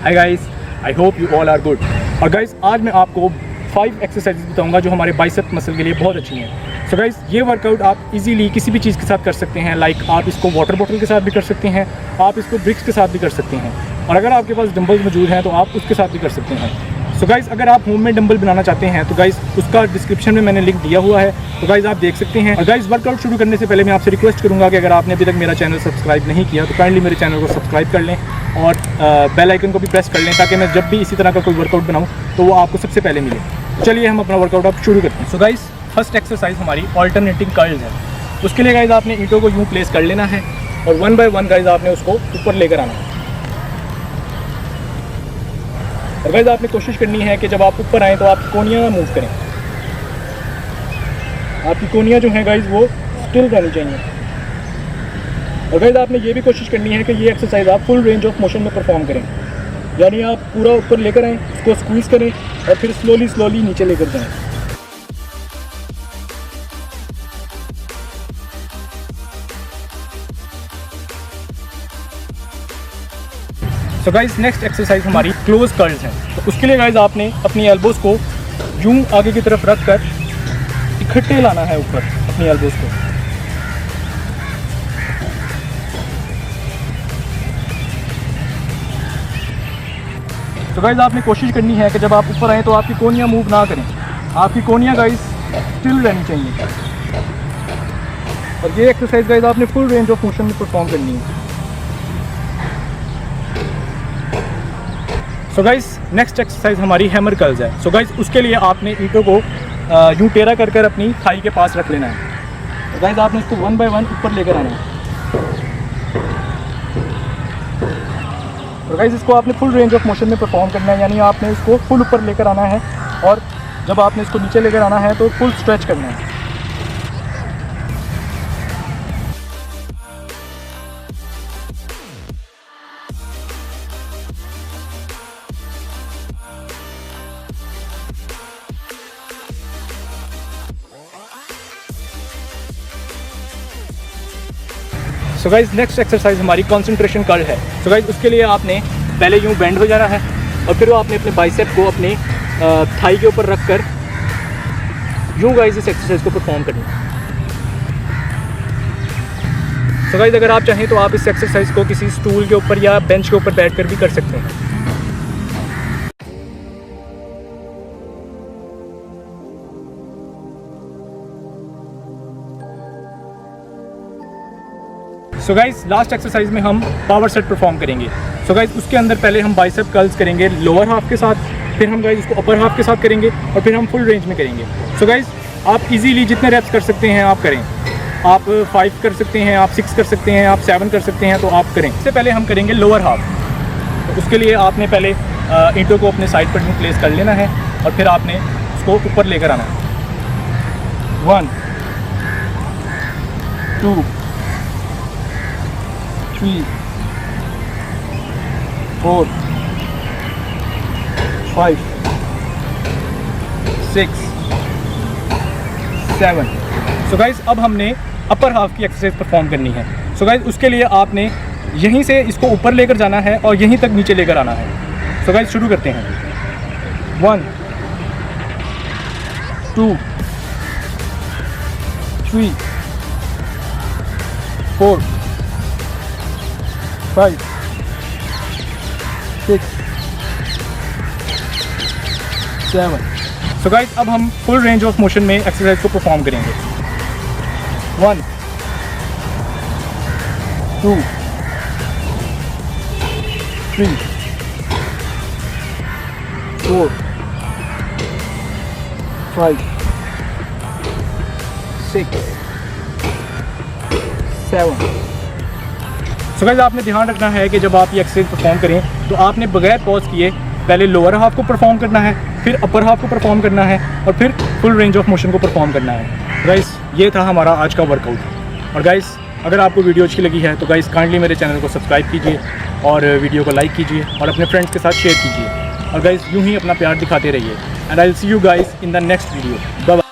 Hi guys, I hope you all are good. और guys आज मैं आपको 5 एक्सरसाइज बताऊंगा जो हमारे बाइसेप मसल के लिए बहुत अच्छी हैं। सो गाइस ये वर्कआउट आप इजीली किसी भी चीज़ के साथ कर सकते हैं। लाइक आप इसको वाटर बॉटल के साथ भी कर सकते हैं, आप इसको ब्रिक्स के साथ भी कर सकते हैं, और अगर आपके पास डंबल्स मौजूद हैं तो आप उसके साथ भी कर सकते हैं। सो गाइस अगर आप होम में डंबल बनाना चाहते हैं तो गाइस उसका डिस्क्रिप्शन में मैंने लिंक दिया हुआ है, तो गाइस आप देख सकते हैं। और गाइस वर्कआउट शुरू करने से पहले मैं आपसे रिक्वेस्ट करूंगा कि अगर आपने अभी तक मेरा चैनल सब्सक्राइब नहीं किया तो काइंडली मेरे चैनल को सब्सक्राइब कर लें और बेल आइकन को भी प्रेस कर लें, ताकि मैं जब भी इसी तरह का कोई वर्कआउट बनाऊँ तो वो आपको सबसे पहले मिले। चलिए हम अपना वर्कआउट अब शुरू करते हैं। सो गाइस फर्स्ट एक्सरसाइज हमारी ऑल्टरनेटिंग कर्ल्स है। उसके लिए गाइस आपने ईंटों को यूँ प्लेस कर लेना है और 1 बाय 1 गाइस आपने उसको ऊपर लेकर आना है। और गाइस आपने कोशिश करनी है कि जब आप ऊपर आएँ तो आपकी कोहनियाँ ना मूव करें। आपकी कोहनियाँ जो हैं गाइस वो स्टिल रहनी चाहिए। और गाइस आपने ये भी कोशिश करनी है कि ये एक्सरसाइज आप फुल रेंज ऑफ मोशन में परफॉर्म करें, यानी आप पूरा ऊपर लेकर आएँ, उसको स्क्वीज़ करें और फिर स्लोली नीचे लेकर जाएँ। तो गाइस नेक्स्ट एक्सरसाइज हमारी क्लोज कर्ल्स हैं। तो उसके लिए गाइस आपने अपनी एल्बोज़ को यूं आगे की तरफ रख कर इकट्ठे लाना है ऊपर अपनी एल्बोज़ को। तो गाइस आपने कोशिश करनी है कि जब आप ऊपर आएँ तो आपकी कोहनियाँ मूव ना करें, आपकी कोहनियाँ गाइस स्टिल रहनी चाहिए। और ये एक्सरसाइज गाइस आपने फुल रेंज ऑफ मोशन में परफॉर्म करनी है। सो गाइस नेक्स्ट एक्सरसाइज हमारी हैमर कर्ल्स है। सो गाइस उसके लिए आपने ईंटों को यूँ टेढ़ा कर कर अपनी थाई के पास रख लेना है। तो गाइस आपने इसको 1 बाय 1 ऊपर लेकर आना है। और गाइस इसको आपने फुल रेंज ऑफ मोशन में परफॉर्म करना है, यानी आपने इसको फुल ऊपर लेकर आना है और जब आपने इसको नीचे लेकर आना है तो फुल स्ट्रेच करना है। सो गाइस नेक्स्ट एक्सरसाइज हमारी कंसंट्रेशन कर्ल है। सो गाइस उसके लिए आपने पहले यूँ बेंड हो जाना है और फिर आपने अपने बाइसेप को अपने थाई के ऊपर रख कर यूँ गाइस इस एक्सरसाइज को परफॉर्म करना है। सो गाइस अगर आप चाहें तो आप इस एक्सरसाइज को किसी स्टूल के ऊपर या बेंच के ऊपर बैठकर भी कर सकते हैं। सो गाइस लास्ट एक्सरसाइज में हम पावर सेट परफॉर्म करेंगे। सो गाइस उसके अंदर पहले हम बाइसेप कर्ल्स करेंगे लोअर हाफ के साथ, फिर हम गाइस इसको अपर हाफ के साथ करेंगे और फिर हम फुल रेंज में करेंगे। सो गाइस आप इजीली जितने रेप्स कर सकते हैं आप करें। आप 5 कर सकते हैं, आप 6 कर सकते हैं, आप 7 कर सकते हैं, तो आप करें। इससे पहले हम करेंगे लोअर हाफ। तो उसके लिए आपने पहले ईंटों को अपने साइड पर प्लेस कर लेना है और फिर आपने उसको ऊपर लेकर आना है। 1 2 3 4 5 6 7। सो गाइस अब हमने अपर हाफ की एक्सरसाइज परफॉर्म करनी है। सो गाइस उसके लिए आपने यहीं से इसको ऊपर लेकर जाना है और यहीं तक नीचे लेकर आना है। सो गाइस शुरू करते हैं। 1 2 3 4 5 6 7। सो गाइस अब हम फुल रेंज ऑफ मोशन में एक्सरसाइज को परफॉर्म करेंगे। 1 2 3 4 5 6 7। सो गाइस आपने ध्यान रखना है कि जब आप ये एक्सरसाइज परफॉर्म करें तो आपने बगैर पॉज किए पहले लोअर हाफ को परफॉर्म करना है, फिर अपर हाफ को परफॉर्म करना है और फिर फुल रेंज ऑफ मोशन को परफॉर्म करना है। गाइस ये था हमारा आज का वर्कआउट। और गाइस अगर आपको वीडियो अच्छी लगी है तो गाइस काइंडली मेरे चैनल को सब्सक्राइब कीजिए और वीडियो को लाइक कीजिए और अपने फ्रेंड्स के साथ शेयर कीजिए। और गाइस यूँ ही अपना प्यार दिखाते रहिए। And I will see you guys in the next video. Bye bye.